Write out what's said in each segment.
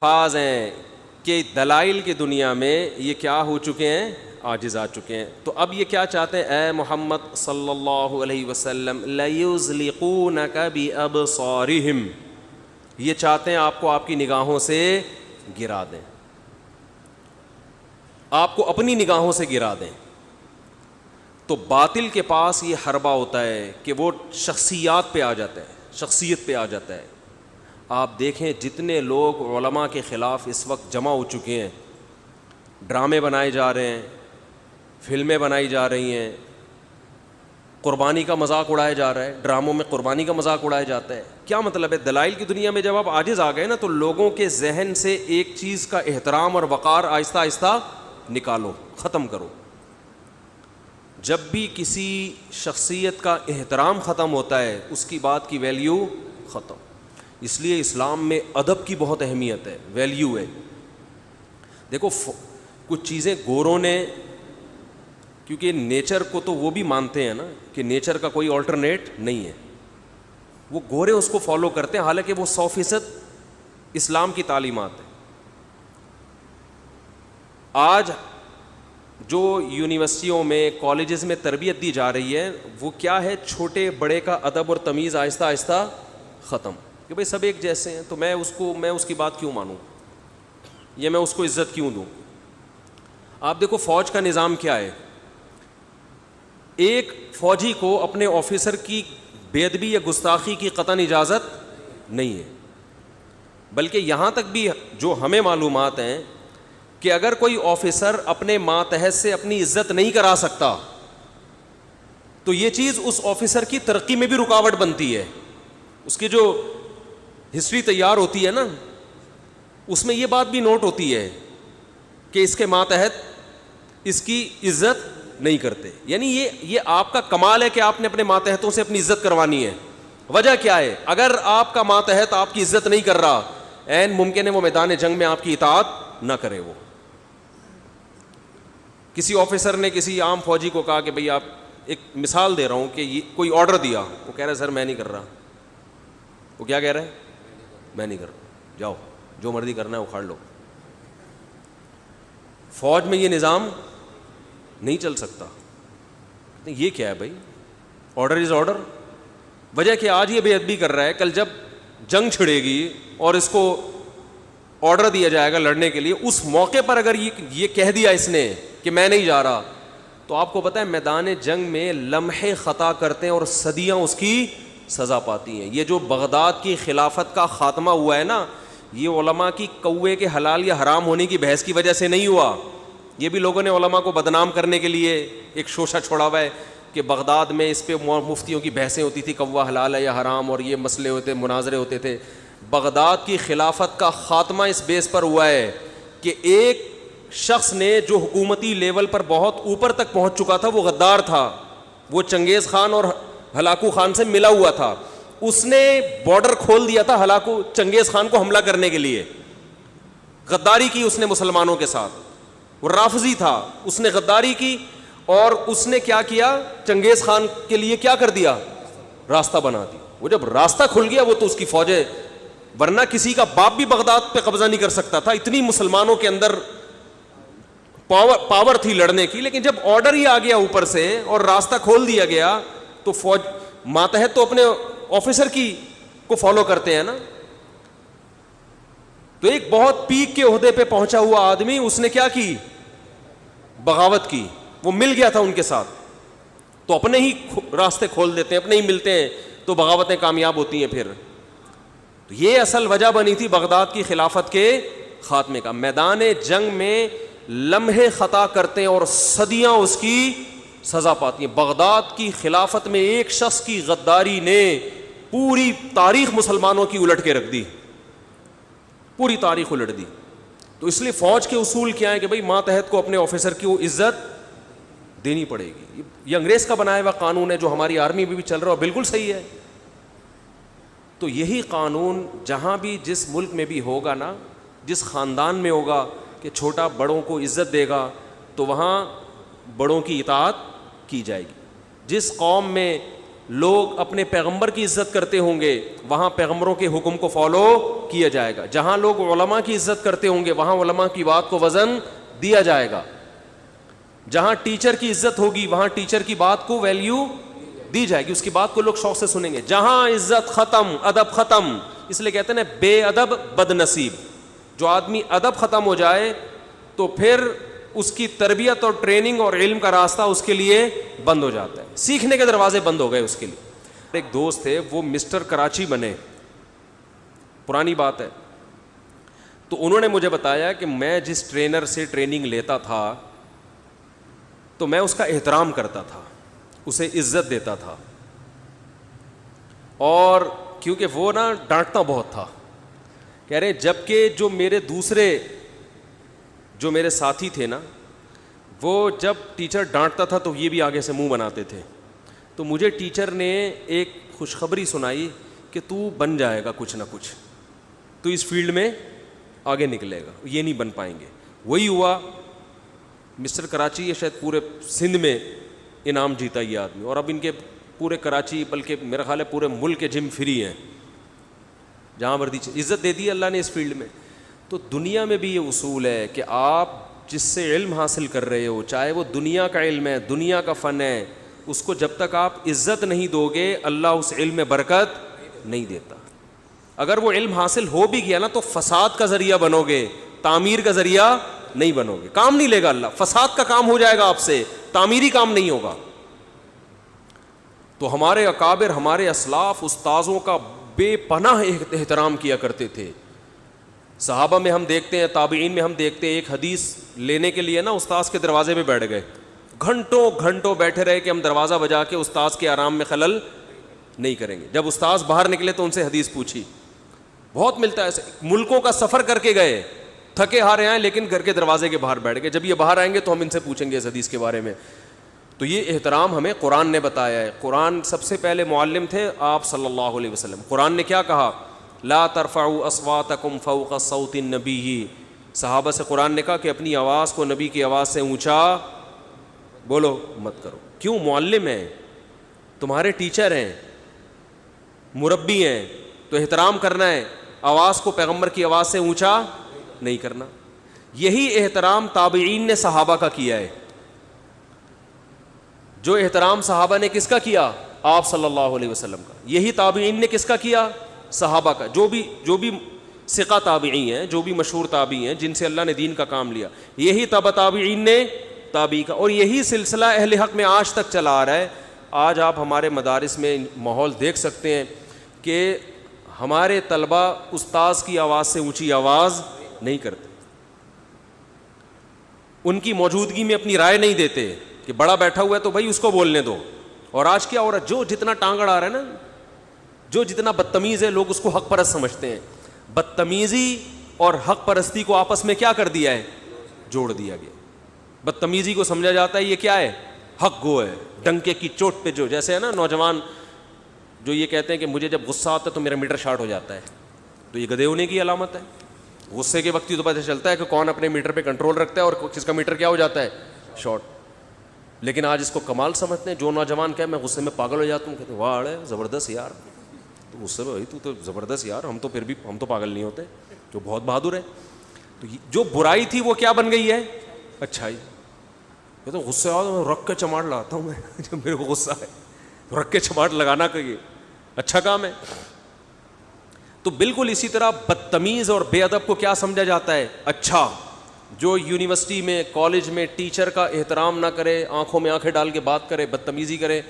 فاز ہیں کہ دلائل کی دنیا میں یہ کیا ہو چکے ہیں؟ عاجز آ چکے ہیں. تو اب یہ کیا چاہتے ہیں؟ اے محمد صلی اللہ علیہ وسلم لَيُزْلِقُونَكَ بِأَبْصَارِهِمْ، یہ چاہتے ہیں آپ کو آپ کی نگاہوں سے گرا دیں، آپ کو اپنی نگاہوں سے گرا دیں. تو باطل کے پاس یہ حربہ ہوتا ہے کہ وہ شخصیات پہ آ جاتا ہے، شخصیت پہ آ جاتا ہے. آپ دیکھیں جتنے لوگ علماء کے خلاف اس وقت جمع ہو چکے ہیں، ڈرامے بنائے جا رہے ہیں، فلمیں بنائی جا رہی ہیں، قربانی کا مذاق اڑایا جا رہا ہے، ڈراموں میں قربانی کا مذاق اڑایا جاتا ہے. کیا مطلب ہے؟ دلائل کی دنیا میں جب آپ عاجز آ گئے نا تو لوگوں کے ذہن سے ایک چیز کا احترام اور وقار آہستہ آہستہ نکالو، ختم کرو. جب بھی کسی شخصیت کا احترام ختم ہوتا ہے اس کی بات کی ویلیو ختم. اس لیے اسلام میں ادب کی بہت اہمیت ہے، ویلیو ہے. دیکھو کچھ چیزیں گوروں نے، کیونکہ نیچر کو تو وہ بھی مانتے ہیں نا کہ نیچر کا کوئی آلٹرنیٹ نہیں ہے، وہ گورے اس کو فالو کرتے ہیں، حالانکہ وہ 100% اسلام کی تعلیمات ہے. آج جو یونیورسٹیوں میں کالجز میں تربیت دی جا رہی ہے وہ کیا ہے؟ چھوٹے بڑے کا ادب اور تمیز آہستہ آہستہ ختم، کہ بھئی سب ایک جیسے ہیں تو میں اس کی بات کیوں مانوں یا میں اس کو عزت کیوں دوں. آپ دیکھو فوج کا نظام کیا ہے، ایک فوجی کو اپنے آفیسر کی بے ادبی یا گستاخی کی قطعاً اجازت نہیں ہے، بلکہ یہاں تک بھی جو ہمیں معلومات ہیں کہ اگر کوئی آفیسر اپنے ماتحت سے اپنی عزت نہیں کرا سکتا تو یہ چیز اس آفیسر کی ترقی میں بھی رکاوٹ بنتی ہے. اس کی جو ہسٹری تیار ہوتی ہے نا اس میں یہ بات بھی نوٹ ہوتی ہے کہ اس کے ماتحت اس کی عزت نہیں کرتے. یعنی یہ آپ کا کمال ہے کہ آپ نے اپنے ماتحتوں سے اپنی عزت کروانی ہے. وجہ کیا ہے؟ اگر آپ کا ماتحت آپ کی عزت نہیں کر رہا، عین ممکن ہے وہ میدان جنگ میں آپ کی اطاعت نہ کرے. وہ کسی آفیسر نے کسی عام فوجی کو کہا کہ بھئی آپ، ایک مثال دے رہا ہوں کہ یہ کوئی آرڈر دیا، وہ کہہ رہا ہے سر میں نہیں کر رہا. وہ کیا کہہ رہا ہے؟ میں نہیں کر رہا، جاؤ جو مرضی کرنا ہے اکھاڑ لو. فوج میں یہ نظام نہیں چل سکتا. یہ کیا ہے بھائی؟ Order is order. وجہ کہ آج یہ بے ادبی کر رہا ہے، کل جب جنگ چھڑے گی اور اس کو آرڈر دیا جائے گا لڑنے کے لیے، اس موقع پر اگر یہ کہہ دیا اس نے کہ میں نہیں جا رہا، تو آپ کو پتہ ہے میدان جنگ میں لمحے خطا کرتے ہیں اور صدیاں اس کی سزا پاتی ہیں. یہ جو بغداد کی خلافت کا خاتمہ ہوا ہے نا، یہ علماء کی کوے کے حلال یا حرام ہونے کی بحث کی وجہ سے نہیں ہوا. یہ بھی لوگوں نے علماء کو بدنام کرنے کے لیے ایک شوشہ چھوڑا ہوا ہے کہ بغداد میں اس پہ مفتیوں کی بحثیں ہوتی تھی کوا حلال ہے یا حرام، اور یہ مسئلے ہوتے، مناظرے ہوتے تھے. بغداد کی خلافت کا خاتمہ اس بیس پر ہوا ہے کہ ایک شخص نے جو حکومتی لیول پر بہت اوپر تک پہنچ چکا تھا، وہ غدار تھا، وہ چنگیز خان اور ہلاکو خان سے ملا ہوا تھا. اس نے بارڈر کھول دیا تھا ہلاکو چنگیز خان کو حملہ کرنے کے لیے. غداری کی اس نے مسلمانوں کے ساتھ، وہ رافضی تھا، اس نے غداری کی اور اس نے کیا کیا؟ چنگیز خان کے لیے کیا کر دیا؟ راستہ بنا دی. وہ جب راستہ کھل گیا وہ تو اس کی فوجیں، ورنہ کسی کا باپ بھی بغداد پہ قبضہ نہیں کر سکتا تھا، اتنی مسلمانوں کے اندر پاور تھی لڑنے کی. لیکن جب آرڈر ہی آ گیا اوپر سے اور راستہ کھول دیا گیا تو فوج ماتحت تو اپنے آفیسر کی کو فالو کرتے ہیں نا. تو ایک بہت پیک کے عہدے پہ پہنچا ہوا آدمی، اس نے کیا کی؟ بغاوت کی. وہ مل گیا تھا ان کے ساتھ، تو اپنے ہی راستے کھول دیتے ہیں، اپنے ہی ملتے ہیں تو بغاوتیں کامیاب ہوتی ہیں. پھر تو یہ اصل وجہ بنی تھی بغداد کی خلافت کے خاتمے کا. میدان جنگ میں لمحے خطا کرتے ہیں اور صدیاں اس کی سزا پاتی ہیں. بغداد کی خلافت میں ایک شخص کی غداری نے پوری تاریخ مسلمانوں کی الٹ کے رکھ دی، پوری تاریخ الٹ دی. تو اس لیے فوج کے اصول کیا ہے کہ بھئی ماتحت کو اپنے آفیسر کی عزت دینی پڑے گی. یہ انگریز کا بنایا ہوا قانون ہے جو ہماری آرمی میں بھی چل رہا ہے، بالکل صحیح ہے. تو یہی قانون جہاں بھی جس ملک میں بھی ہوگا نا، جس خاندان میں ہوگا کہ چھوٹا بڑوں کو عزت دے گا تو وہاں بڑوں کی اطاعت کی جائے گی. جس قوم میں لوگ اپنے پیغمبر کی عزت کرتے ہوں گے وہاں پیغمبروں کے حکم کو فالو کیا جائے گا. جہاں لوگ علماء کی عزت کرتے ہوں گے وہاں علماء کی بات کو وزن دیا جائے گا. جہاں ٹیچر کی عزت ہوگی وہاں ٹیچر کی بات کو ویلیو دی جائے گی, اس کی بات کو لوگ شوق سے سنیں گے. جہاں عزت ختم, ادب ختم, اس لیے کہتے ہیں نا بے ادب بد نصیب. جو آدمی ادب ختم ہو جائے تو پھر اس کی تربیت اور ٹریننگ اور علم کا راستہ اس کے لیے بند ہو جاتا ہے, سیکھنے کے دروازے بند ہو گئے اس کے لیے. ایک دوست تھے وہ مسٹر کراچی بنے, پرانی بات ہے, تو انہوں نے مجھے بتایا کہ میں جس ٹرینر سے ٹریننگ لیتا تھا تو میں اس کا احترام کرتا تھا, اسے عزت دیتا تھا, اور کیونکہ وہ نا ڈانٹتا بہت تھا. کہہ رہے جبکہ جو میرے ساتھی تھے نا وہ جب ٹیچر ڈانٹتا تھا تو یہ بھی آگے سے منہ بناتے تھے. تو مجھے ٹیچر نے ایک خوشخبری سنائی کہ تو بن جائے گا کچھ نہ کچھ, تو اس فیلڈ میں آگے نکلے گا, یہ نہیں بن پائیں گے. وہی ہوا. مسٹر کراچی یہ شاید پورے سندھ میں انعام جیتا یہ آدمی, اور اب ان کے پورے کراچی بلکہ میرا خیال ہے پورے ملک کے جم فری ہیں, جہاں مردی عزت دے دی اللہ نے اس فیلڈ میں. تو دنیا میں بھی یہ اصول ہے کہ آپ جس سے علم حاصل کر رہے ہو, چاہے وہ دنیا کا علم ہے, دنیا کا فن ہے, اس کو جب تک آپ عزت نہیں دو گے اللہ اس علم میں برکت نہیں دیتا. اگر وہ علم حاصل ہو بھی گیا نا تو فساد کا ذریعہ بنو گے, تعمیر کا ذریعہ نہیں بنو گے. کام نہیں لے گا اللہ, فساد کا کام ہو جائے گا آپ سے, تعمیری کام نہیں ہوگا. تو ہمارے اکابر, ہمارے اسلاف استاذوں کا بے پناہ احترام کیا کرتے تھے. صحابہ میں ہم دیکھتے ہیں, تابعین میں ہم دیکھتے ہیں, ایک حدیث لینے کے لیے نا استاذ کے دروازے پہ بیٹھ گئے, گھنٹوں گھنٹوں بیٹھے رہے کہ ہم دروازہ بجا کے استاذ کے آرام میں خلل نہیں کریں گے. جب استاذ باہر نکلے تو ان سے حدیث پوچھی. بہت ملتا ہے ایسے, ملکوں کا سفر کر کے گئے, تھکے ہارے آئے لیکن گھر کے دروازے کے باہر بیٹھ گئے, جب یہ باہر آئیں گے تو ہم ان سے پوچھیں گے اس حدیث کے بارے میں. تو یہ احترام ہمیں قرآن نے بتایا ہے. قرآن سب سے پہلے معلم تھے آپ صلی اللہ علیہ وسلم. قرآن نے کیا کہا؟ لا ترفعوا اصواتکم فوق صوت النبی. صحابہ سے قرآن نے کہا کہ اپنی آواز کو نبی کی آواز سے اونچا بولو مت کرو. کیوں؟ معلم ہیں, تمہارے ٹیچر ہیں, مربی ہیں, تو احترام کرنا ہے, آواز کو پیغمبر کی آواز سے اونچا نہیں کرنا. یہی احترام تابعین نے صحابہ کا کیا ہے. جو احترام صحابہ نے کس کا کیا؟ آپ صلی اللہ علیہ وسلم کا. یہی تابعین نے کس کا کیا؟ صحابہ کا. جو بھی ثقہ تابعی ہیں, جو بھی مشہور تابعی ہیں جن سے اللہ نے دین کا کام لیا, یہی تبع تابعین نے تابعی کا. اور یہی سلسلہ اہل حق میں آج تک چلا آ رہا ہے. آج آپ ہمارے مدارس میں ماحول دیکھ سکتے ہیں کہ ہمارے طلبہ استاذ کی آواز سے اونچی آواز نہیں کرتے, ان کی موجودگی میں اپنی رائے نہیں دیتے کہ بڑا بیٹھا ہوا ہے تو بھائی اس کو بولنے دو. اور آج کیا ہو رہا ہے, جو جتنا ٹانگڑ آ رہا ہے نا, جو جتنا بدتمیز ہے, لوگ اس کو حق پرست سمجھتے ہیں. بدتمیزی اور حق پرستی کو آپس میں کیا کر دیا ہے؟ جوڑ دیا گیا. بدتمیزی کو سمجھا جاتا ہے یہ کیا ہے؟ حق گو ہے, ڈنکے کی چوٹ پہ. جو جیسے ہے نا نوجوان جو یہ کہتے ہیں کہ مجھے جب غصہ آتا ہے تو میرا میٹر شارٹ ہو جاتا ہے, تو یہ گدھے ہونے کی علامت ہے. غصے کے وقت ہی تو پتہ چلتا ہے کہ کون اپنے میٹر پہ کنٹرول رکھتا ہے اور کس کا میٹر کیا ہو جاتا ہے, شارٹ. لیکن آج اس کو کمال سمجھتے ہیں. جو نوجوان کہے میں غصے میں پاگل ہو جاتا ہوں, کہتے ہیں واہ ہے زبردست یار, تو غصے میں تو زبردست یار, ہم تو پھر بھی ہم تو پاگل نہیں ہوتے, جو بہت بہادر ہے. تو جو برائی تھی وہ کیا بن گئی ہے؟ اچھائی. کہتے ہیں غصے آؤ رکھ کے چماٹ لگاتا ہوں میں, جب میرے کو غصہ ہے رکھ کے چماٹ لگانا کا یہ اچھا کام ہے. تو بالکل اسی طرح بدتمیز اور بے ادب کو کیا سمجھا جاتا ہے؟ اچھا. جو یونیورسٹی میں, کالج میں ٹیچر کا احترام نہ کرے, آنکھوں میں آنکھیں ڈال کے بات کرے, بدتمیزی کرے,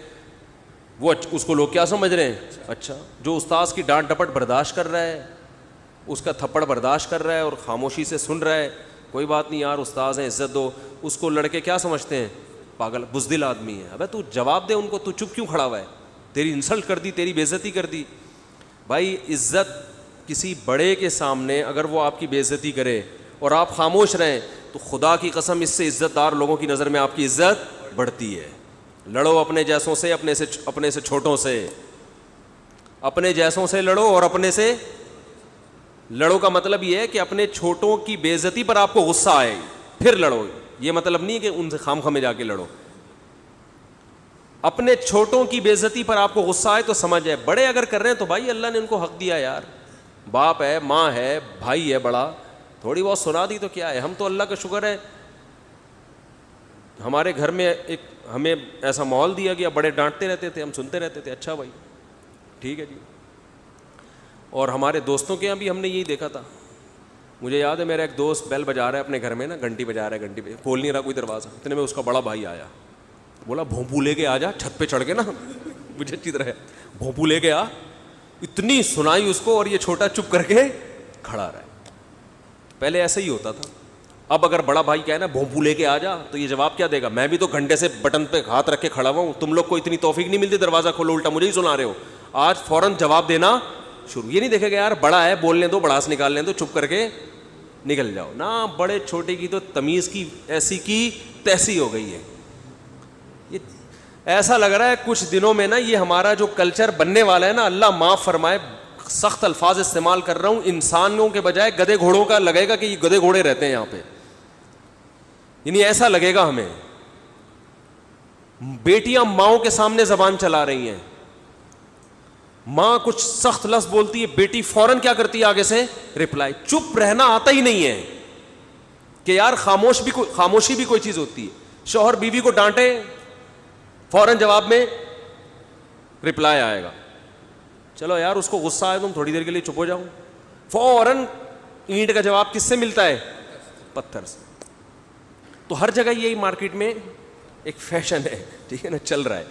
وہ اس کو لوگ کیا سمجھ رہے ہیں؟ اچھا. جو استاذ کی ڈانٹ ڈپٹ برداشت کر رہا ہے, اس کا تھپڑ برداشت کر رہا ہے اور خاموشی سے سن رہا ہے, کوئی بات نہیں یار استاذ ہیں عزت دو, اس کو لڑکے کیا سمجھتے ہیں؟ پاگل بزدل آدمی ہے. ابے تو جواب دے ان کو, تو چپ کیوں کھڑا ہوا ہے؟ تیری انسلٹ کر دی, تیری بے عزتی کر دی. بھائی عزت کسی بڑے کے سامنے اگر وہ آپ کی بے عزتی کرے اور آپ خاموش رہیں تو خدا کی قسم اس سے عزت دار لوگوں کی نظر میں آپ کی عزت بڑھتی ہے. لڑو اپنے جیسوں سے, اپنے سے چھوٹوں سے, اپنے جیسوں سے لڑو اور اپنے سے لڑو کا مطلب یہ ہے کہ اپنے چھوٹوں کی بے عزتی پر آپ کو غصہ آئے پھر لڑو. یہ مطلب نہیں کہ ان سے خام خامے جا کے لڑو. اپنے چھوٹوں کی بے عزتی پر آپ کو غصہ آئے تو سمجھ جائے, بڑے اگر کر رہے ہیں تو بھائی اللہ نے ان کو حق دیا یار, باپ ہے, ماں ہے, بھائی ہے بڑا, تھوڑی بہت سنا دی تو کیا ہے. ہم تو اللہ کا شکر ہے ہمارے گھر میں ایک ہمیں ایسا ماحول دیا گیا, بڑے ڈانٹتے رہتے تھے, ہم سنتے رہتے تھے, اچھا بھائی ٹھیک ہے جی. اور ہمارے دوستوں کے یہاں بھی ہم نے یہی دیکھا تھا. مجھے یاد ہے میرا ایک دوست بیل بجا رہا ہے اپنے گھر میں نا, گھنٹی بجا رہا ہے, گھنٹی پہ کھول نہیں رہا کوئی دروازہ, اتنے میں اس کا بڑا بھائی آیا, بولا بھونپو لے کے آ جا, چھت پہ چڑھ کے نا, مجھے اچھی طرح بھونپو لے کے آ. اتنی سنائی اس کو, اور یہ چھوٹا چپ کر کے کھڑا رہا ہے. پہلے ایسا ہی ہوتا تھا. اب اگر بڑا بھائی کہے نا بھونپو لے کے آ جا, تو یہ جواب کیا دے گا, میں بھی تو گھنٹے سے بٹن پہ ہاتھ رکھ کے کھڑا ہوا ہوں, تم لوگ کو اتنی توفیق نہیں ملتی دروازہ کھولو, الٹا مجھے ہی سنا رہے ہو. آج فوراً جواب دینا شروع, یہ نہیں دیکھے گا یار بڑا ہے بولنے دو, بڑاس نکالنے دو, چپ کر کے نکل جاؤ نا. بڑے چھوٹے کی تو تمیز کی ایسی کی تیسی ہو گئی ہے. یہ ایسا لگ رہا ہے کچھ دنوں میں نا یہ ہمارا جو کلچر بننے والا ہے نا, اللہ معاف فرمائے, سخت الفاظ استعمال کر رہا ہوں, انسانوں کے بجائے گدھے گھوڑوں کا لگے گا کہ یہ گدھے گھوڑے رہتے ہیں یہاں پہ. یعنی ایسا لگے گا ہمیں. بیٹیاں ماؤں کے سامنے زبان چلا رہی ہیں, ماں کچھ سخت لفظ بولتی ہے, بیٹی فوراً کیا کرتی ہے آگے سے رپلائی. چپ رہنا آتا ہی نہیں ہے کہ یار خاموشی بھی کوئی چیز ہوتی ہے. شوہر بیوی کو ڈانٹے, فوراً جواب میں رپلائی آئے گا. چلو یار اس کو غصہ آئے تم تھوڑی دیر کے لیے چپ ہو جاؤ, فوراً اینٹ کا جواب کس سے ملتا ہے, پتھر سے. تو ہر جگہ یہی مارکیٹ میں ایک فیشن ہے, ٹھیک ہے نا, چل رہا ہے.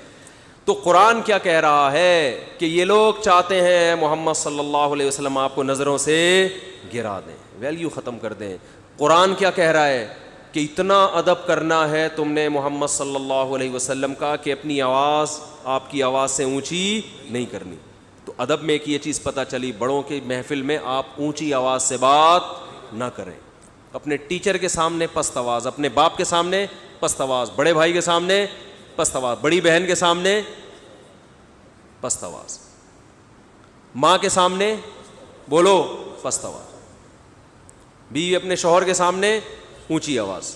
تو قرآن کیا کہہ رہا ہے کہ یہ لوگ چاہتے ہیں محمد صلی اللہ علیہ وسلم آپ کو نظروں سے گرا دیں, ویلیو ختم کر دیں. قرآن کیا کہہ رہا ہے کہ اتنا ادب کرنا ہے تم نے محمد صلی اللہ علیہ وسلم کا کہ اپنی آواز آپ کی آواز سے اونچی نہیں کرنی. تو ادب میں ایک یہ چیز پتہ چلی, بڑوں کی محفل میں آپ اونچی آواز سے بات نہ کریں. اپنے ٹیچر کے سامنے پست آواز, اپنے باپ کے سامنے پست آواز, بڑے بھائی کے سامنے پست آواز, بڑی بہن کے سامنے پست آواز, ماں کے سامنے بولو پست آواز, بیوی اپنے شوہر کے سامنے اونچی آواز.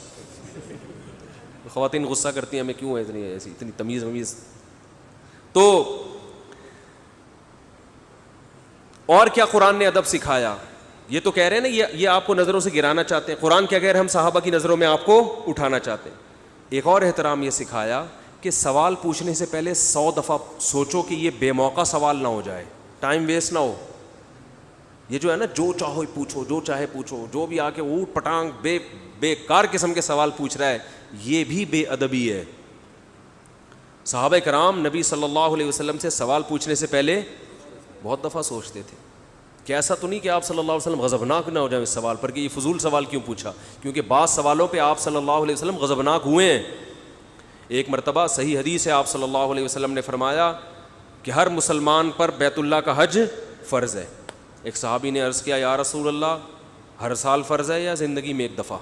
خواتین غصہ کرتی ہیں ہمیں کیوں ہے اتنی ایسی اتنی تمیز ومیز. تو اور کیا قرآن نے ادب سکھایا, یہ تو کہہ رہے ہیں نا یہ آپ کو نظروں سے گرانا چاہتے ہیں. قرآن کیا کہہ رہے ہیں, ہم صحابہ کی نظروں میں آپ کو اٹھانا چاہتے ہیں. ایک اور احترام یہ سکھایا کہ سوال پوچھنے سے پہلے 100 دفعہ سوچو کہ یہ بے موقع سوال نہ ہو جائے, ٹائم ویسٹ نہ ہو. یہ جو ہے نا جو چاہو پوچھو, جو چاہے پوچھو, جو بھی آ کے اوٹ پٹانگ بیکار قسم کے سوال پوچھ رہا ہے, یہ بھی بے ادبی ہے. صحابہ کرام نبی صلی اللہ علیہ وسلم سے سوال پوچھنے سے پہلے بہت دفعہ سوچتے تھے کہ ایسا تو نہیں کہ آپ صلی اللہ علیہ وسلم غضبناک نہ ہو جائیں اس سوال پر کہ یہ فضول سوال کیوں پوچھا, کیونکہ بعض سوالوں پہ آپ صلی اللہ علیہ وسلم غضبناک ہوئے ہیں. ایک مرتبہ صحیح حدیث ہے, آپ صلی اللہ علیہ وسلم نے فرمایا کہ ہر مسلمان پر بیت اللہ کا حج فرض ہے. ایک صحابی نے عرض کیا یا رسول اللہ, ہر سال فرض ہے یا زندگی میں ایک دفعہ؟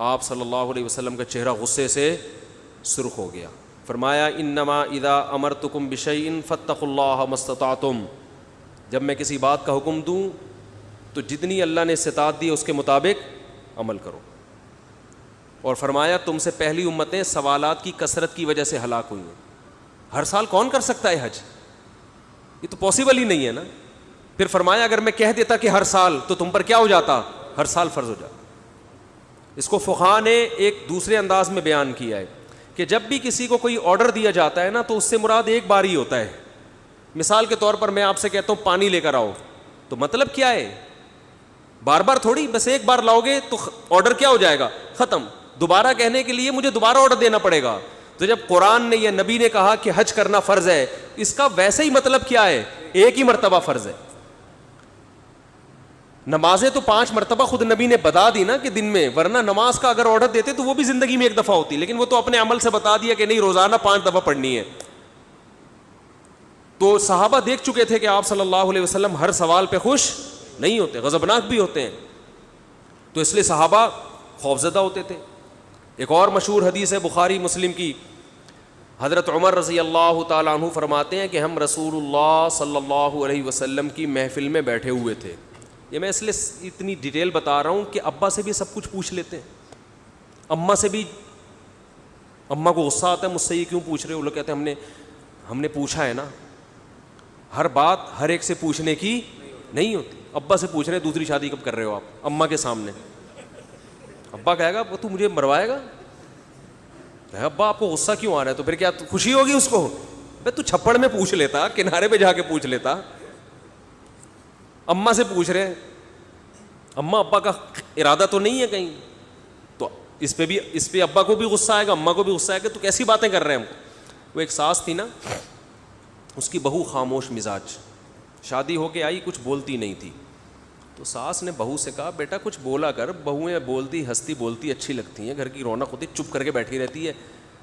آپ صلی اللہ علیہ وسلم کا چہرہ غصے سے سرخ ہو گیا. فرمایا انما اذا امرتکم بشیء فاتقوا اللہ ما استطعتم, جب میں کسی بات کا حکم دوں تو جتنی اللہ نے استطاعت دی اس کے مطابق عمل کرو. اور فرمایا تم سے پہلی امتیں سوالات کی کثرت کی وجہ سے ہلاک ہوئی ہیں. ہر سال کون کر سکتا ہے حج, یہ تو پاسبل ہی نہیں ہے نا. پھر فرمایا اگر میں کہہ دیتا کہ ہر سال تو تم پر کیا ہو جاتا, ہر سال فرض ہو جاتا. اس کو فقہا نے ایک دوسرے انداز میں بیان کیا ہے کہ جب بھی کسی کو کوئی آرڈر دیا جاتا ہے نا تو اس سے مراد ایک بار ہی ہوتا ہے. مثال کے طور پر میں آپ سے کہتا ہوں پانی لے کر آؤ, تو مطلب کیا ہے, بار بار تھوڑی, بس ایک بار لاؤ گے تو آرڈر کیا ہو جائے گا, ختم. دوبارہ کہنے کے لیے مجھے دوبارہ آرڈر دینا پڑے گا. تو جب قرآن نے یا نبی نے کہا کہ حج کرنا فرض ہے, اس کا ویسے ہی مطلب کیا ہے, ایک ہی مرتبہ فرض ہے. نمازیں تو 5 مرتبہ خود نبی نے بتا دی نا کہ دن میں, ورنہ نماز کا اگر آرڈر دیتے تو وہ بھی زندگی میں ایک دفعہ ہوتی, لیکن وہ تو اپنے عمل سے بتا دیا کہ نہیں روزانہ 5 دفعہ پڑھنی ہے. تو صحابہ دیکھ چکے تھے کہ آپ صلی اللہ علیہ وسلم ہر سوال پہ خوش نہیں ہوتے, غضبناک بھی ہوتے ہیں. تو اس لیے صحابہ خوفزدہ ہوتے تھے. ایک اور مشہور حدیث ہے بخاری مسلم کی, حضرت عمر رضی اللہ تعالیٰ عنہ فرماتے ہیں کہ ہم رسول اللہ صلی اللہ علیہ وسلم کی محفل میں بیٹھے ہوئے تھے. یہ میں اس لیے اتنی ڈیٹیل بتا رہا ہوں کہ ابا سے بھی سب کچھ پوچھ لیتے ہیں, اماں سے بھی اماں کو غصہ آتا ہے مجھ سے یہ کیوں پوچھ رہے ہو؟ وہ لوگ کہتے ہیں ہم نے پوچھا ہے نا. ہر بات ہر ایک سے پوچھنے کی نہیں ہوتی. ابا سے پوچھ رہے ہیں دوسری شادی کب کر رہے ہو آپ اماں کے سامنے. ابا کہے گا تو مجھے مروائے گا. ابا آپ کو غصہ کیوں آ رہا ہے؟ تو پھر کیا خوشی ہوگی اس کو؟ بھائی تو چھپڑ میں پوچھ لیتا, کنارے پہ جا کے پوچھ لیتا. اماں سے پوچھ رہے ہیں, اماں ابا کا ارادہ تو نہیں ہے کہیں, تو اس پہ ابا کو بھی غصہ آئے گا, اماں کو بھی غصہ آئے گا. تو کیسی باتیں کر رہے ہیں ہم. وہ ایک ساس تھی نا, اس کی بہو خاموش مزاج, شادی ہو کے آئی, کچھ بولتی نہیں تھی. تو ساس نے بہو سے کہا بیٹا کچھ بولا کر, بہویں بولتی ہنستی بولتی اچھی لگتی ہیں, گھر کی رونق ہوتی, چپ کر کے بیٹھی رہتی ہے,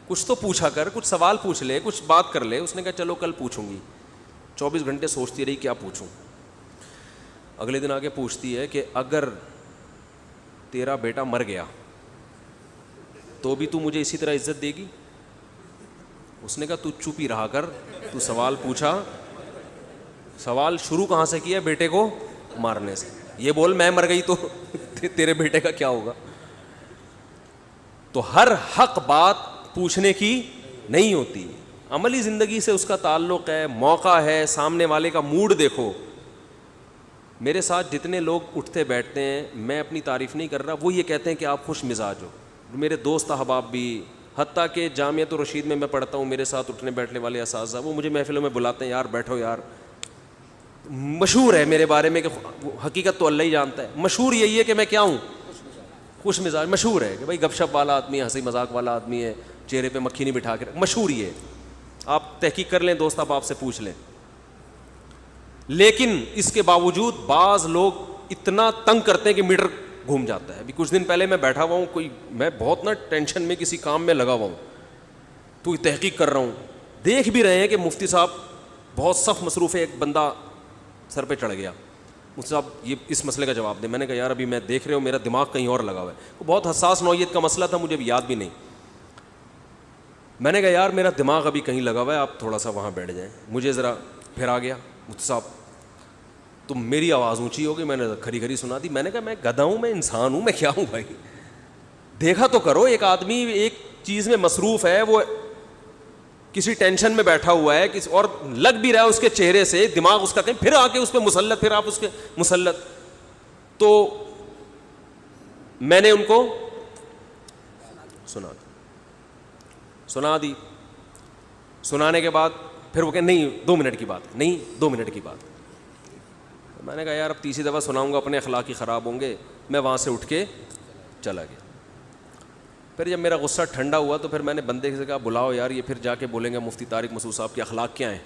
کچھ تو پوچھا کر, کچھ سوال پوچھ لے, کچھ بات کر لے. اس نے کہا چلو کل پوچھوں گی. 24 گھنٹے سوچتی رہی کیا پوچھوں. اگلے دن آ کے پوچھتی ہے کہ اگر تیرا بیٹا مر گیا تو بھی تو مجھے اسی طرح عزت دے گی؟ اس نے کہا تو چپ ہی رہا کر, تو سوال پوچھا, سوال شروع کہاں سے کیا؟ بیٹے کو مارنے سے. یہ بول میں مر گئی تو تیرے بیٹے کا کیا ہوگا؟ تو ہر حق بات پوچھنے کی نہیں ہوتی. عملی زندگی سے اس کا تعلق ہے, موقع ہے, سامنے والے کا موڈ دیکھو. میرے ساتھ جتنے لوگ اٹھتے بیٹھتے ہیں, میں اپنی تعریف نہیں کر رہا, وہ یہ کہتے ہیں کہ آپ خوش مزاج ہو. میرے دوست احباب بھی, حتیٰ کہ جامعۃ الرشید میں پڑھتا ہوں, میرے ساتھ اٹھنے بیٹھنے والے اساتذہ, وہ مجھے محفلوں میں بلاتے ہیں, یار بیٹھو یار. مشہور ہے میرے بارے میں کہ حقیقت تو اللہ ہی جانتا ہے, مشہور یہی ہے کہ میں کیا ہوں, خوش مزاج. مشہور ہے کہ بھائی گپ شپ والا آدمی ہے, ہنسی مذاق والا آدمی ہے, چہرے پہ مکھی نہیں بٹھا کے, مشہور یہ ہے. آپ تحقیق کر لیں دوست, آپ سے پوچھ لیں. لیکن اس کے باوجود بعض لوگ اتنا تنگ کرتے ہیں کہ میٹر گھوم جاتا ہے. ابھی کچھ دن پہلے میں بیٹھا ہوا ہوں, میں بہت نا ٹینشن میں کسی کام میں لگا ہوا ہوں, تو تحقیق کر رہا ہوں. دیکھ بھی رہے ہیں کہ مفتی صاحب بہت سخت مصروف ہے, ایک بندہ سر پہ چڑھ گیا, مفتی صاحب یہ اس مسئلے کا جواب دیں. میں نے کہا یار ابھی میں دیکھ رہے ہوں, میرا دماغ کہیں اور لگا ہوا ہے. وہ بہت حساس نوعیت کا مسئلہ تھا, مجھے یاد بھی نہیں. میں نے کہا یار میرا دماغ ابھی کہیں لگا ہوا ہے, آپ تھوڑا سا وہاں بیٹھ جائیں. مجھے ذرا پھر آ گیا, مفتی صاحب تو میری آواز اونچی ہو گئی, میں نے کھری کھری سنا دی. میں نے کہا میں گدھا ہوں, میں انسان ہوں, میں کیا ہوں بھائی, دیکھا تو کرو. ایک آدمی ایک چیز میں مصروف ہے, وہ کسی ٹینشن میں بیٹھا ہوا ہے, اور لگ بھی رہا ہے اس کے چہرے سے, دماغ اس کا کہیں, پھر آ کے اس پہ مسلط, پھر آپ اس کے مسلط. تو میں نے ان کو سنا دی. سنانے کے بعد پھر وہ کہ نہیں 2 منٹ کی بات, نہیں 2 منٹ کی بات. میں نے کہا یار اب تیسری دفعہ سناؤں گا اپنے اخلاق ہی خراب ہوں گے. میں وہاں سے اٹھ کے چلا گیا. پھر جب میرا غصہ ٹھنڈا ہوا تو پھر میں نے بندے سے کہا بلاؤ یار, یہ پھر جا کے بولیں گے مفتی طارق مسعود صاحب کے اخلاق کیا ہیں,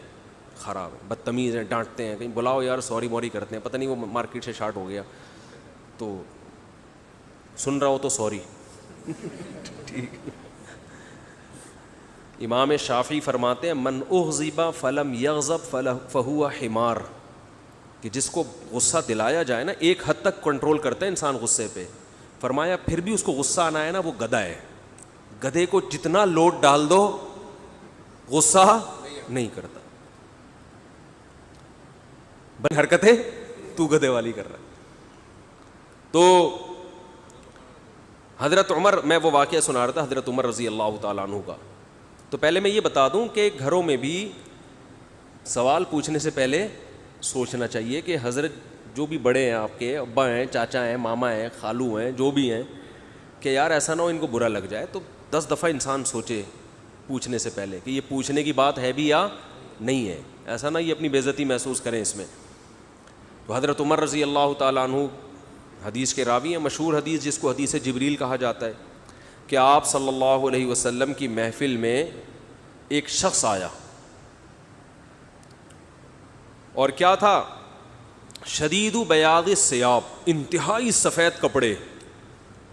خراب ہیں, بدتمیز ہیں, ڈانٹتے ہیں, کہیں بلاؤ یار, سوری موری کرتے ہیں. پتہ نہیں وہ مارکیٹ سے شارٹ ہو گیا, تو سن رہا ہو تو سوری. ٹھیک. امام شافعی فرماتے ہیں من اغضب فلم یغضب فہو حمار, کہ جس کو غصہ دلایا جائے نا, ایک حد تک کنٹرول کرتا ہے انسان غصے پہ. فرمایا پھر بھی اس کو غصہ آنا ہے نا, وہ گدھا ہے. گدھے کو جتنا لوڈ ڈال دو غصہ نہیں کرتا. بن حرکتیں تو گدھے والی کر رہا ہے. تو حضرت عمر, میں وہ واقعہ سنا رہا تھا حضرت عمر رضی اللہ تعالیٰ عنہ کا. تو پہلے میں یہ بتا دوں کہ گھروں میں بھی سوال پوچھنے سے پہلے سوچنا چاہیے کہ حضرت جو بھی بڑے ہیں, آپ کے ابا ہیں, چاچا ہیں, ماما ہیں, خالو ہیں, جو بھی ہیں, کہ یار ایسا نہ ہو ان کو برا لگ جائے. تو 10 دفعہ انسان سوچے پوچھنے سے پہلے کہ یہ پوچھنے کی بات ہے بھی یا نہیں ہے. ایسا نہ یہ اپنی بے عزتی محسوس کریں اس میں. تو حضرت عمر رضی اللہ تعالیٰ عنہ حدیث کے راوی ہیں, مشہور حدیث جس کو حدیث جبریل کہا جاتا ہے, کہ آپ صلی اللہ علیہ وسلم کی محفل میں ایک شخص آیا, اور کیا تھا, شدید بیاض الثیاب, انتہائی سفید کپڑے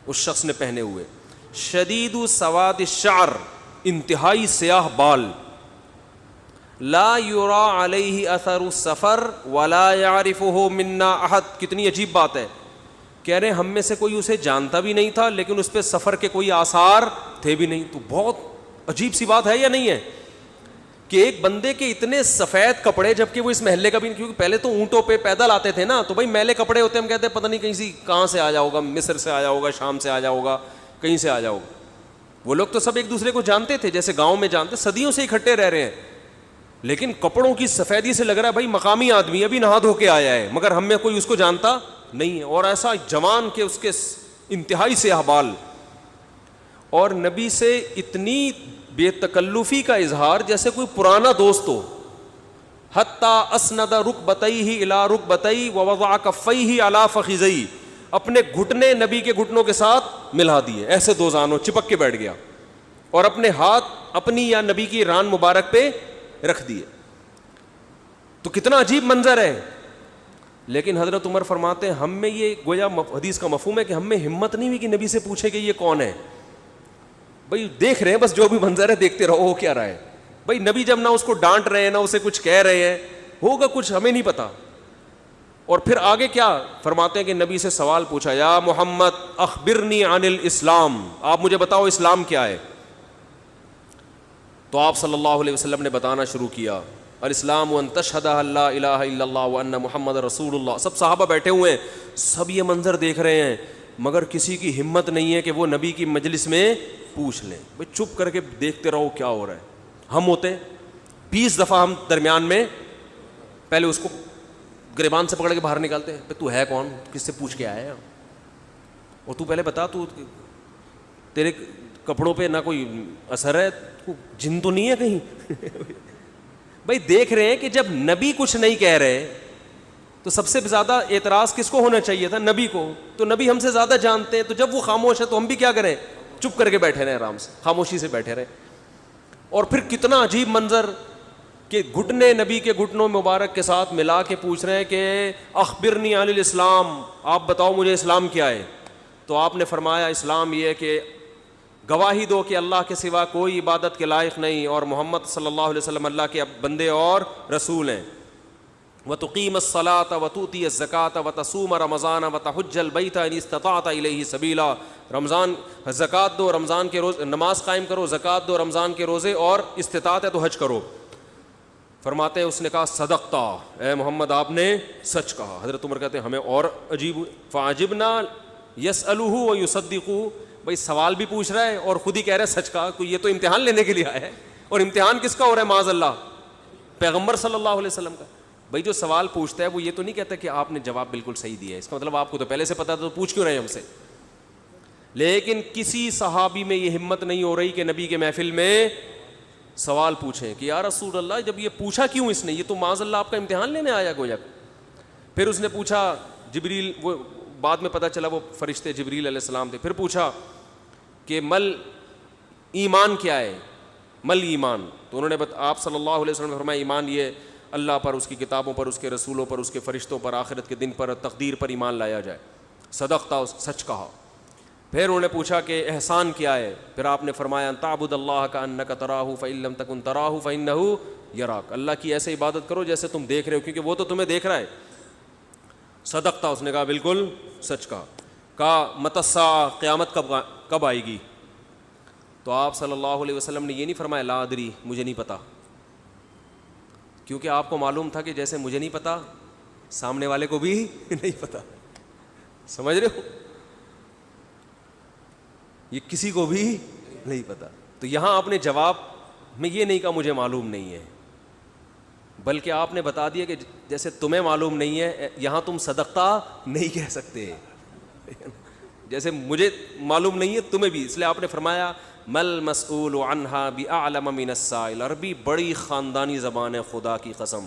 اس شخص نے پہنے ہوئے, شدید سواد الشعر, انتہائی سیاہ بال, لا یرا علیہ اثر السفر ولا یعرفہ منا احد. کتنی عجیب بات ہے, کہہ رہے ہم میں سے کوئی اسے جانتا بھی نہیں تھا, لیکن اس پہ سفر کے کوئی آثار تھے بھی نہیں. تو بہت عجیب سی بات ہے یا نہیں ہے, کہ ایک بندے کے اتنے سفید کپڑے, جبکہ وہ اس محلے کا بھی, کیونکہ پہلے تو اونٹوں پہ پیدل آتے تھے نا, تو بھائی میلے کپڑے ہوتے ہیں, ہم کہتے ہیں پتہ نہیں کہیں سے کہاں سے آیا ہوگا, مصر سے آیا ہوگا, شام سے آیا ہوگا, کہیں سے آیا ہوگا. وہ لوگ تو سب ایک دوسرے کو جانتے تھے جیسے گاؤں میں جانتے, صدیوں سے اکٹھے رہ رہے ہیں, لیکن کپڑوں کی سفیدی سے لگ رہا ہے بھائی مقامی آدمی ابھی نہا دھو کے آیا ہے, مگر ہم میں کوئی اس کو جانتا نہیں ہے. اور ایسا جوان کہ اس کے انتہائی سے احبال, اور نبی سے اتنی بے تکلفی کا اظہار جیسے کوئی پرانا دوست ہو. حتی اسند رکبتیہ الی رکبتیہ ووضع کفیہ علی فخذیہ, اپنے گھٹنے نبی کے گھٹنوں کے ساتھ ملا دیے, ایسے دو زانوں چپک کے بیٹھ گیا, اور اپنے ہاتھ اپنی یا نبی کی ران مبارک پہ رکھ دیے. تو کتنا عجیب منظر ہے. لیکن حضرت عمر فرماتے ہیں ہم میں یہ گویا حدیث کا مفہوم ہے کہ ہم میں ہمت نہیں ہوئی کہ نبی سے پوچھے کہ یہ کون ہے. بھائی دیکھ رہے ہیں بس جو بھی منظر ہے دیکھتے رہو, ہو کیا رہا ہے بھائی. نبی جب نہ اس کو ڈانٹ رہے ہیں نہ اسے کچھ کہہ رہے ہیں, ہوگا کچھ ہمیں نہیں پتا. اور پھر آگے کیا فرماتے ہیں کہ نبی سے سوال پوچھا, یا محمد اخبرنی عن الاسلام, آپ مجھے بتاؤ اسلام کیا ہے. تو آپ صلی اللہ علیہ وسلم نے بتانا شروع کیا, الاسلام ان تشہد ان لا الہ الا اللہ وان محمد رسول اللہ. سب صحابہ بیٹھے ہوئے ہیں, سب یہ منظر دیکھ رہے ہیں, مگر کسی کی ہمت نہیں ہے کہ وہ نبی کی مجلس میں پوچھ لیں. بھئی چپ کر کے دیکھتے رہو کیا ہو رہا ہے. ہم ہوتے 20 دفعہ ہم درمیان میں پہلے اس کو گریبان سے پکڑ کے باہر نکالتے ہیں, تو ہے کون, کس سے پوچھ کے آیا ہے, اور تو پہلے بتا تو تیرے کپڑوں پہ نہ کوئی اثر ہے, جن تو نہیں ہے کہیں. بھائی دیکھ رہے ہیں کہ جب نبی کچھ نہیں کہہ رہے تو سب سے زیادہ اعتراض کس کو ہونا چاہیے تھا, نبی کو. تو نبی ہم سے زیادہ جانتے ہیں, تو جب وہ خاموش ہے تو ہم بھی کیا کریں, چپ کر کے بیٹھے رہیں, آرام سے خاموشی سے بیٹھے رہیں. اور پھر کتنا عجیب منظر کہ گھٹنے نبی کے گھٹنوں مبارک کے ساتھ ملا کے پوچھ رہے ہیں کہ اخبرنی عن الاسلام, آپ بتاؤ مجھے اسلام کیا ہے. تو آپ نے فرمایا اسلام یہ ہے کہ گواہی دو کہ اللہ کے سوا کوئی عبادت کے لائق نہیں, اور محمد صلی اللہ علیہ وسلم اللہ کے بندے اور رسول ہیں. وَتُقِيمَ الصَّلَاةَ وَتُؤْتِيَ الزَّكَاةَ وَتَصُومَ رَمَضَانَ وَتَحُجَّ الْبَيْتَ إِنِ اسْتَطَعْتَ إِلَيْهِ سَبِيلًا. رمضان زکوٰۃ دو, رمضان کے روز نماز قائم کرو, زکوٰۃ دو, رمضان کے روزے, اور استطاعت ہے تو حج کرو. فرماتے ہیں اس نے کہا صدقتا, اے محمد آپ نے سچ کہا. حضرت عمر کہتے ہیں ہمیں اور عجیب, فعجبنا یسألہ ویصدقہ. بھائی سوال بھی پوچھ رہا ہے اور خود ہی کہہ رہا ہے سچ کہا, کوئی یہ تو امتحان لینے کے لیے آیا ہے. اور امتحان کس کا ہو رہا ہے معاذ اللہ, پیغمبر صلی اللہ علیہ وسلم کا. بھائی جو سوال پوچھتا ہے وہ یہ تو نہیں کہتا کہ آپ نے جواب بالکل صحیح دیا ہے, اس کا مطلب آپ کو تو پہلے سے پتا تھا, تو پوچھ کیوں رہے ہیں ہم سے. لیکن کسی صحابی میں یہ ہمت نہیں ہو رہی کہ نبی کے محفل میں سوال پوچھیں کہ یا رسول اللہ جب یہ پوچھا کیوں اس نے, یہ تو معاذ اللہ آپ کا امتحان لینے آیا گویا. پھر اس نے پوچھا, جبریل, وہ بعد میں پتہ چلا وہ فرشتے جبریل علیہ السلام تھے. پھر پوچھا کہ مل ایمان کیا ہے, مل ایمان. تو انہوں نے آپ صلی اللہ علیہ وسلم نے فرمایا ایمان یہ اللہ پر, اس کی کتابوں پر, اس کے رسولوں پر, اس کے فرشتوں پر, آخرت کے دن پر, تقدیر پر ایمان لایا جائے. صدقتا, سچ کہا. پھر انہوں نے پوچھا کہ احسان کیا ہے. پھر آپ نے فرمایا تعبد اللہ کأنک تراہ فإن لم تکن تراہ فإنہ یراک, اللہ کی ایسے عبادت کرو جیسے تم دیکھ رہے ہو, کیونکہ وہ تو تمہیں دیکھ رہا ہے. صدقتا, اس نے کہا بالکل سچ کہا. کہا متی الساعہ, قیامت کب آئے گی. تو آپ صلی اللہ علیہ وسلم نے یہ نہیں فرمایا لا ادری, مجھے نہیں پتا, کیونکہ آپ کو معلوم تھا کہ جیسے مجھے نہیں پتا سامنے والے کو بھی نہیں پتا. سمجھ رہے ہو, یہ کسی کو بھی نہیں پتا. تو یہاں آپ نے جواب میں یہ نہیں کہا مجھے معلوم نہیں ہے, بلکہ آپ نے بتا دیا کہ جیسے تمہیں معلوم نہیں ہے, یہاں تم صدقہ نہیں کہہ سکتے, جیسے مجھے معلوم نہیں ہے تمہیں بھی. اس لیے آپ نے فرمایا مل مسئول عنہا باعلم من السائل. عربی بڑی خاندانی زبان ہے, خدا کی قسم.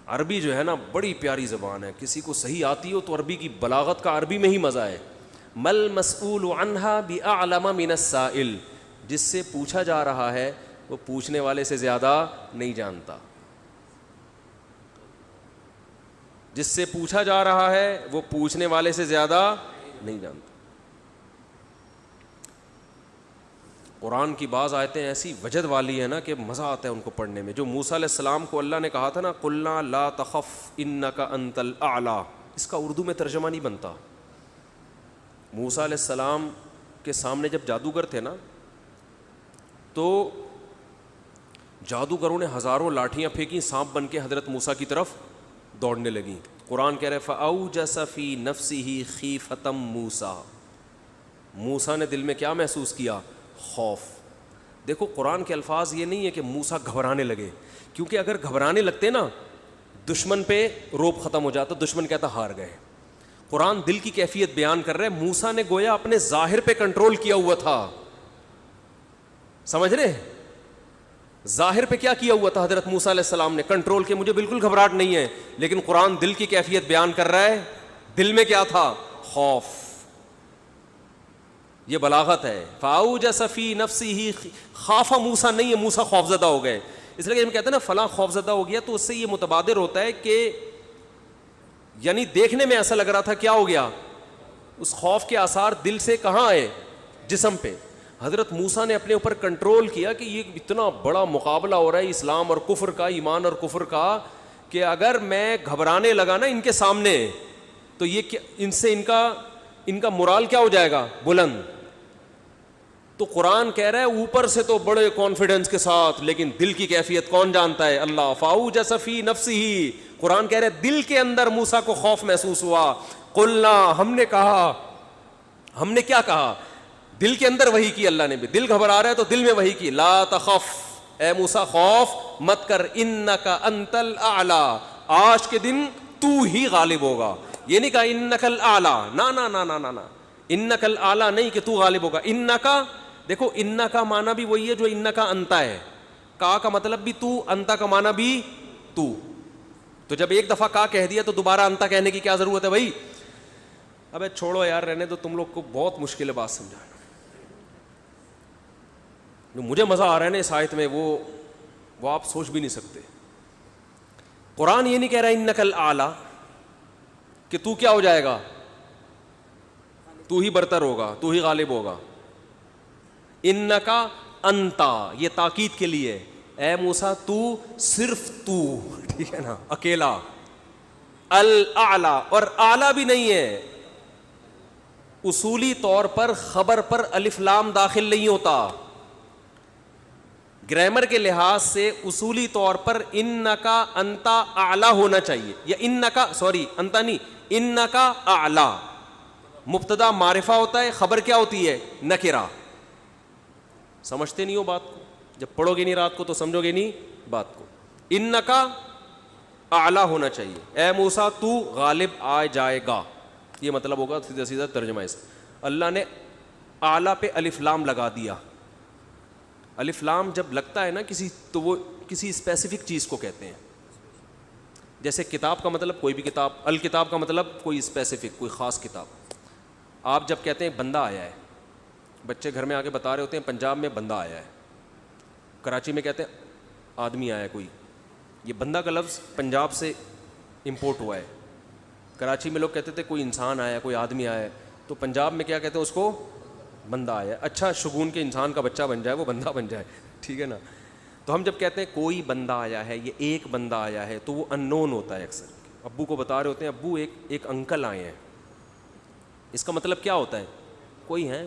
عربی جو ہے نا بڑی پیاری زبان ہے, کسی کو صحیح آتی ہو تو عربی کی بلاغت کا عربی میں ہی مزہ ہے. مل مسئول عنہا باعلم من السائل, جس سے پوچھا جا رہا ہے وہ پوچھنے والے سے زیادہ نہیں جانتا. جس سے پوچھا جا رہا ہے وہ پوچھنے والے سے زیادہ نہیں جانتا. قرآن کی بعض آیتیں ایسی وجد والی ہیں نا کہ مزہ آتا ہے ان کو پڑھنے میں. جو موسیٰ علیہ السلام کو اللہ نے کہا تھا نا قلنا لا تخف انک انت الاعلی, اس کا اردو میں ترجمہ نہیں بنتا. موسیٰ علیہ السلام کے سامنے جب جادوگر تھے نا تو جادوگروں نے ہزاروں لاٹھیاں پھینکی, سانپ بن کے حضرت موسیٰ کی طرف دوڑنے لگیں. قرآن کہہ رہے فَأَوْجَسَ فِي نَفْسِهِ خِيفَةً مُوسیٰ, موسیٰ نے دل میں کیا محسوس کیا؟ خوف. دیکھو قرآن کے الفاظ یہ نہیں ہے کہ موسیٰ گھبرانے لگے, کیونکہ اگر گھبرانے لگتے نا دشمن پہ روب ختم ہو جاتا, دشمن کہتا ہار گئے. قرآن دل کی کیفیت بیان کر رہا ہے. موسیٰ نے گویا اپنے ظاہر پہ کنٹرول کیا ہوا تھا, سمجھ رہے, ظاہر پہ کیا کیا ہوا تھا حضرت موسیٰ علیہ السلام نے, کنٹرول کے مجھے بالکل گھبراہٹ نہیں ہے, لیکن قرآن دل کی کیفیت بیان کر رہا ہے, دل میں کیا تھا؟ خوف. یہ بلاغت ہے. فَأَوْجَسَ فِي نَفْسِهِ, خَافَ موسیٰ نہیں ہے, موسیٰ خوفزدہ ہو گئے. اس لیے ہم کہتے ہیں نا فلاں خوفزدہ ہو گیا, تو اس سے یہ متبادر ہوتا ہے کہ یعنی دیکھنے میں ایسا لگ رہا تھا کیا ہو گیا, اس خوف کے آثار دل سے کہاں آئے؟ جسم پہ. حضرت موسیٰ نے اپنے اوپر کنٹرول کیا کہ یہ اتنا بڑا مقابلہ ہو رہا ہے اسلام اور کفر کا, ایمان اور کفر کا, کہ اگر میں گھبرانے لگا نا ان کے سامنے تو یہ ان سے ان کا مرال کیا ہو جائے گا؟ بلند. تو قرآن کہہ رہا ہے اوپر سے تو بڑے کانفیڈنس کے ساتھ, لیکن دل کی کیفیت کون جانتا ہے؟ اللہ. فَأَوْجَسَ فِي نَفْسِهِ, قرآن کہہ رہا ہے دل کے اندر موسیٰ کو خوف محسوس ہوا. قُلْنَا, ہم نے کہا, ہم نے کیا کہا؟ دل کے اندر وحی کی اللہ نے بھی. دل گھبرا رہا ہے تو دل میں وحی کی, لا تخف, اے موسیٰ خوف مت کر, انکا انت الاعلی, آج کے دن تو ہی غالب ہوگا. یہ نہیں کہا انکا الاعلی, نا نا نا نا نا نا, انکا الاعلی نہیں کہ تو غالب ہوگا. انکا, دیکھو انکا معنی بھی وہی ہے جو انکا انتا ہے, کا مطلب بھی تو, انتا کا معنی بھی تو. تو جب ایک دفعہ کا کہہ دیا تو دوبارہ انتا کہنے کی کیا ضرورت ہے بھائی؟ ابے چھوڑو یار, رہنے تو, تم لوگ کو بہت مشکل ہے بات سمجھانا. جو مجھے مزہ آ رہا ہے نا اس آیت میں وہ آپ سوچ بھی نہیں سکتے. قرآن یہ نہیں کہہ رہا انک الاعلی کہ تو کیا ہو جائے گا, تو ہی برتر ہوگا, تو ہی غالب ہوگا. انکا انتا, یہ تاکید کے لیے, اے موسیٰ تو, صرف تو, ٹھیک ہے نا, اکیلا. الاعلی, اور اعلی بھی نہیں ہے, اصولی طور پر خبر پر الف لام داخل نہیں ہوتا. گرامر کے لحاظ سے اصولی طور پر انکا انتا اعلی ہونا چاہیے, یا انکا, سوری انتا نہیں, انکا اعلی. مبتدا معرفہ ہوتا ہے, خبر کیا ہوتی ہے؟ نکرہ. سمجھتے نہیں ہو بات کو, جب پڑھو گے نہیں رات کو تو سمجھو گے نہیں بات کو. انکا اعلی ہونا چاہیے, اے موسیٰ تو غالب آ جائے گا, یہ مطلب ہوگا سیدھا سیدھا ترجمہ اس. اللہ نے اعلی پہ الف لام لگا دیا. الف لام جب لگتا ہے نا کسی, تو وہ کسی اسپیسیفک چیز کو کہتے ہیں. جیسے کتاب کا مطلب کوئی بھی کتاب, الکتاب کا مطلب کوئی اسپیسیفک, کوئی خاص کتاب. آپ جب کہتے ہیں بندہ آیا ہے, بچے گھر میں آ کے بتا رہے ہوتے ہیں پنجاب میں بندہ آیا ہے, کراچی میں کہتے ہیں آدمی آیا ہے کوئی. یہ بندہ کا لفظ پنجاب سے امپورٹ ہوا ہے. کراچی میں لوگ کہتے تھے کوئی انسان آیا ہے, کوئی آدمی آیا ہے, تو پنجاب میں کیا کہتے ہیں اس کو؟ بندہ آیا ہے. اچھا شگون کے انسان کا بچہ بن جائے, وہ بندہ بن جائے, ٹھیک ہے نا. تو ہم جب کہتے ہیں کوئی بندہ آیا ہے, یہ ایک بندہ آیا ہے, تو وہ ان نون ہوتا ہے. اکثر ابو کو بتا رہے ہوتے ہیں ابو ایک انکل آئے ہیں, اس کا مطلب کیا ہوتا ہے؟ کوئی ہے.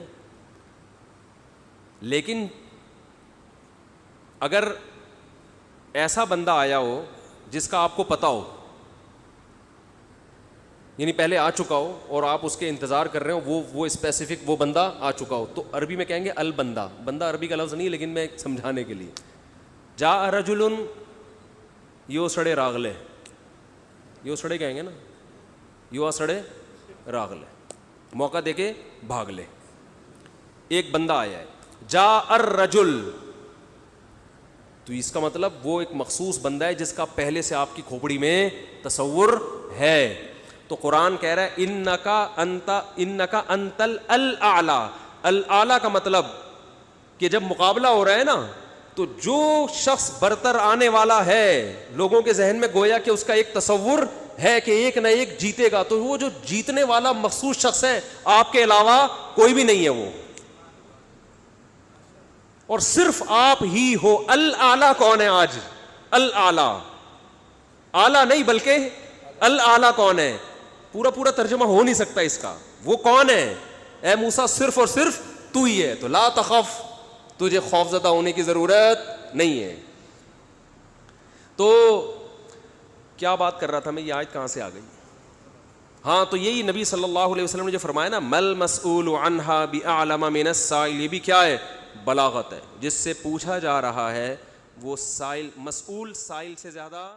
لیکن اگر ایسا بندہ آیا ہو جس کا آپ کو پتا ہو, یعنی پہلے آ چکا ہو اور آپ اس کے انتظار کر رہے ہو, وہ اسپیسیفک وہ بندہ آ چکا ہو, تو عربی میں کہیں گے البندہ. بندہ عربی کا لفظ نہیں, لیکن میں سمجھانے کے لیے, جاء رجل یو سڑے راغلے, یو سڑے کہیں گے نا, یو سڑے راغلے, موقع دے کے بھاگ لے. ایک بندہ آیا ہے, جاء الرجل, تو اس کا مطلب وہ ایک مخصوص بندہ ہے جس کا پہلے سے آپ کی کھوپڑی میں تصور ہے. تو قرآن کہہ رہا ہے انکا انت الاعلی. الاعلی کا مطلب کہ جب مقابلہ ہو رہا ہے نا, تو جو شخص برتر آنے والا ہے, لوگوں کے ذہن میں گویا کہ اس کا ایک تصور ہے کہ ایک نہ ایک جیتے گا, تو وہ جو جیتنے والا مخصوص شخص ہے, آپ کے علاوہ کوئی بھی نہیں ہے وہ, اور صرف آپ ہی ہو. الاعلی کون ہے آج؟ الاعلی, اعلی نہیں بلکہ الاعلی کون ہے؟ پورا ترجمہ ہو نہیں سکتا اس کا. وہ کون ہے؟ اے موسیٰ صرف اور صرف تو ہی ہے. تو لا تخف, تجھے خوف زدہ ہونے کی ضرورت نہیں ہے. تو کیا بات کر رہا تھا میں, یہ آیت کہاں سے آ گئی؟ ہاں تو یہی نبی صلی اللہ علیہ وسلم نے جو فرمایا نا مل مسئول عنہا بأعلم من السائل، یہ بھی کیا ہے؟ بلاغت ہے. جس سے پوچھا جا رہا ہے وہ سائل، مسئول سائل سے زیادہ